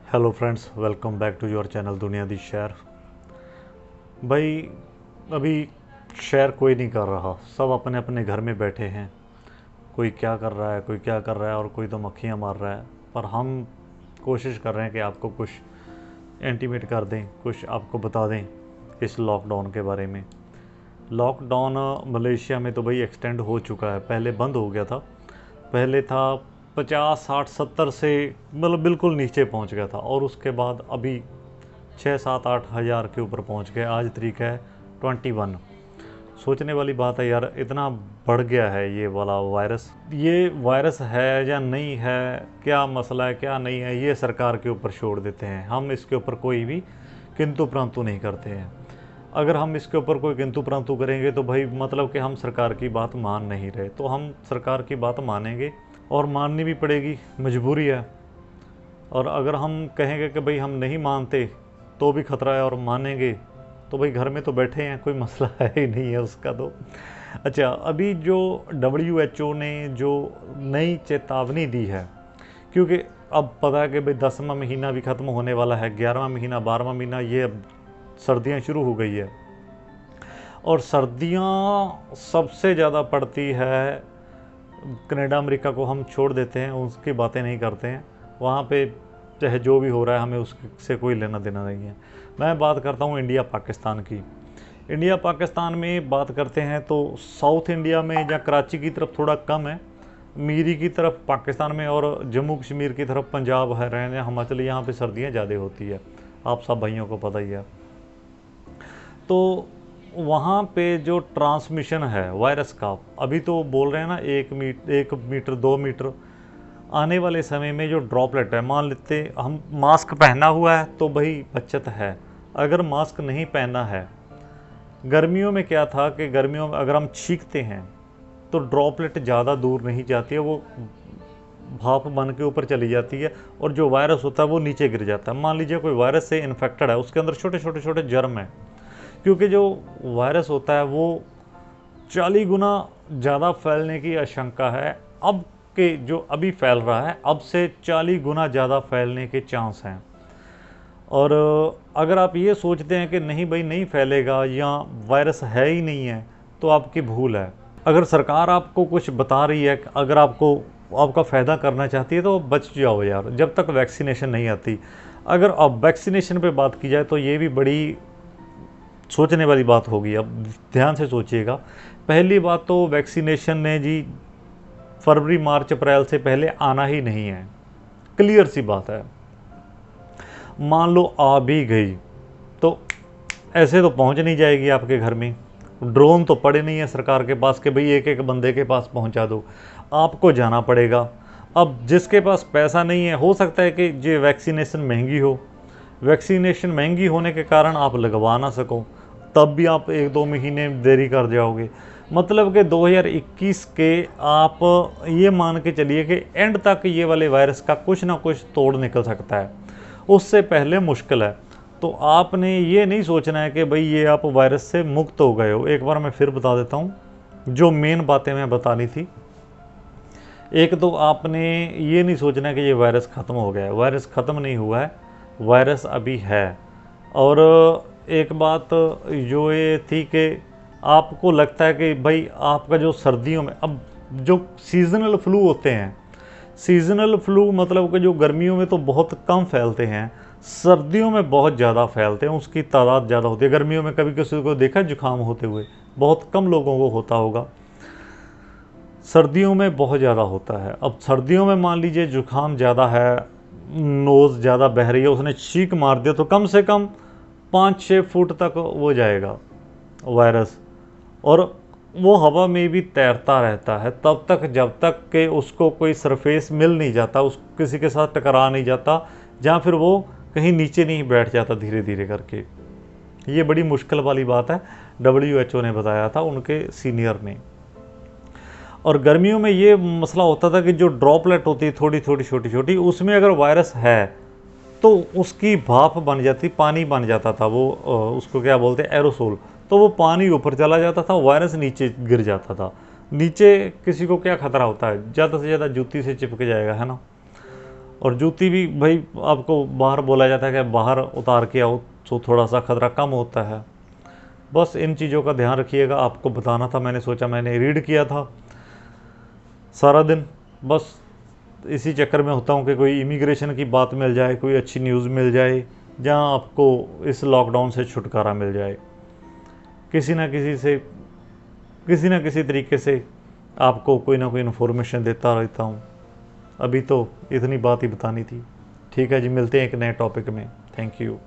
Hello friends, welcome back to your channel दुनिया दी शहर। भाई, अभी शेयर कोई नहीं कर रहा, सब अपने अपने घर में बैठे हैं। कोई क्या कर रहा है, कोई क्या कर रहा है और कोई तो मक्खियाँ मार रहा है। पर हम कोशिश कर रहे हैं कि आपको कुछ इंटीमेट कर दें, कुछ आपको बता दें इस लॉकडाउन के बारे में। लॉकडाउन मलेशिया में तो भाई एक्सटेंड हो चुका है, पहले बंद हो गया था। पहले था 50 60 70 से, मतलब बिल्कुल नीचे पहुंच गया था, और उसके बाद अभी 6 7 8 हज़ार के ऊपर पहुंच गए। आज तारीख है 21। सोचने वाली बात है यार, इतना बढ़ गया है ये वाला वायरस। ये वायरस है या नहीं है, क्या मसला है क्या नहीं है, ये सरकार के ऊपर छोड़ देते हैं। हम इसके ऊपर कोई भी किंतु परंतु नहीं करते हैं। अगर हम इसके ऊपर कोई किंतु परंतु करेंगे तो भाई मतलब कि हम सरकार की बात मान नहीं रहे। तो हम सरकार की बात मानेंगे और माननी भी पड़ेगी, मजबूरी है। और अगर हम कहेंगे कि भाई हम नहीं मानते तो भी खतरा है, और मानेंगे तो भाई घर में तो बैठे हैं, कोई मसला है ही नहीं है उसका तो। अच्छा, अभी जो WHO ने जो नई चेतावनी दी है, क्योंकि अब पता है कि भाई 10वां महीना भी ख़त्म होने वाला है, 11वां महीना 12वां महीना, ये अब सर्दियाँ शुरू हो गई है। और सर्दियाँ सबसे ज़्यादा पड़ती है कनाडा अमेरिका को हम छोड़ देते हैं, उसकी बातें नहीं करते हैं। वहाँ पे चाहे जो भी हो रहा है, हमें उससे कोई लेना देना नहीं है। मैं बात करता हूँ इंडिया पाकिस्तान की। इंडिया पाकिस्तान में बात करते हैं तो साउथ इंडिया में या कराची की तरफ थोड़ा कम है, मीरी की तरफ पाकिस्तान में, और जम्मू कश्मीर की तरफ पंजाब हरियाणा हिमाचल, यहाँ पे सर्दियाँ ज़्यादा होती है, आप सब भाइयों को पता ही है। तो वहाँ पे जो ट्रांसमिशन है वायरस का, अभी तो बोल रहे हैं ना 1 मीटर 2 मीटर, आने वाले समय में जो ड्रॉपलेट है, मान लेते हम मास्क पहना हुआ है तो भाई बचत है। अगर मास्क नहीं पहना है, गर्मियों में क्या था कि गर्मियों में अगर हम छींकते हैं तो ड्रॉपलेट ज़्यादा दूर नहीं जाती है, वो भाप बन के ऊपर चली जाती है, और जो वायरस होता है वो नीचे गिर जाता है। मान लीजिए कोई वायरस से इन्फेक्टेड है, उसके अंदर छोटे छोटे छोटे जर्म हैं, क्योंकि जो वायरस होता है वो 40 गुना ज़्यादा फैलने की आशंका है। अब के जो अभी फैल रहा है, अब से 40 गुना ज़्यादा फैलने के चांस हैं। और अगर आप ये सोचते हैं कि नहीं भाई नहीं फैलेगा या वायरस है ही नहीं है, तो आपकी भूल है। अगर सरकार आपको कुछ बता रही है, अगर आपको आपका फ़ायदा करना चाहती है, तो बच जाओ यार, जब तक वैक्सीनेशन नहीं आती। अगर अब वैक्सीनेशन पे बात की जाए तो ये भी बड़ी सोचने वाली बात होगी। अब ध्यान से सोचिएगा। पहली बात तो वैक्सीनेशन ने जी फरवरी मार्च अप्रैल से पहले आना ही नहीं है, क्लियर सी बात है। मान लो आ भी गई तो ऐसे तो पहुंच नहीं जाएगी आपके घर में। ड्रोन तो पड़े नहीं है सरकार के पास कि भाई एक एक बंदे के पास पहुंचा दो, आपको जाना पड़ेगा। अब जिसके पास पैसा नहीं है, हो सकता है कि ये वैक्सीनेशन महंगी हो, वैक्सीनेशन महंगी होने के कारण आप लगवा ना सको, तब भी आप 1 2 महीने देरी कर जाओगे। मतलब कि 2021 के आप ये मान के चलिए कि एंड तक ये वाले वायरस का कुछ ना कुछ तोड़ निकल सकता है, उससे पहले मुश्किल है। तो आपने ये नहीं सोचना है कि भाई ये आप वायरस से मुक्त हो गए हो। एक बार मैं फिर बता देता हूँ जो मेन बातें मैं बतानी थी। एक तो आपने ये नहीं सोचना कि ये वायरस ख़त्म हो गया है, वायरस ख़त्म नहीं हुआ है, वायरस अभी है। और एक बात जो ये थी कि आपको लगता है कि भाई आपका जो सर्दियों में, अब जो सीजनल फ्लू होते हैं, सीजनल फ्लू मतलब कि जो गर्मियों में तो बहुत कम फैलते हैं, सर्दियों में बहुत ज़्यादा फैलते हैं, उसकी तादाद ज़्यादा होती है। गर्मियों में कभी किसी को देखा जुकाम होते हुए, बहुत कम लोगों को होता होगा। सर्दियों में बहुत ज़्यादा होता है। अब सर्दियों में मान लीजिए जुकाम ज़्यादा है, नोज़ ज़्यादा बह रही है, उसने छींक मार दिया तो कम से कम 5 6 फुट तक वो जाएगा वायरस, और वो हवा में भी तैरता रहता है तब तक जब तक कि उसको कोई सरफेस मिल नहीं जाता, उस किसी के साथ टकरा नहीं जाता, या फिर वो कहीं नीचे नहीं बैठ जाता धीरे धीरे करके। ये बड़ी मुश्किल वाली बात है, WHO ने बताया था, उनके सीनियर ने। और गर्मियों में ये मसला होता था कि जो ड्रॉपलेट होती है थोड़ी थोड़ी छोटी छोटी, उसमें अगर वायरस है तो उसकी भाप बन जाती, पानी बन जाता था, वो उसको क्या बोलते हैं, एरोसोल। तो वो पानी ऊपर चला जाता था, वायरस नीचे गिर जाता था। नीचे किसी को क्या खतरा होता है, ज़्यादा से ज़्यादा जूती से चिपक जाएगा, है ना। और जूती भी भाई आपको बाहर बोला जाता है कि बाहर उतार के आओ तो थोड़ा सा खतरा कम होता है। बस इन चीज़ों का ध्यान रखिएगा, आपको बताना था, मैंने सोचा, मैंने रीड किया था सारा दिन, बस इसी चक्कर में होता हूँ कि कोई इमिग्रेशन की बात मिल जाए, कोई अच्छी न्यूज़ मिल जाए जहाँ आपको इस लॉकडाउन से छुटकारा मिल जाए, किसी ना किसी तरीके से आपको कोई ना कोई इन्फॉर्मेशन देता रहता हूँ। अभी तो इतनी बात ही बतानी थी। ठीक है जी, मिलते हैं एक नए टॉपिक में। Thank you.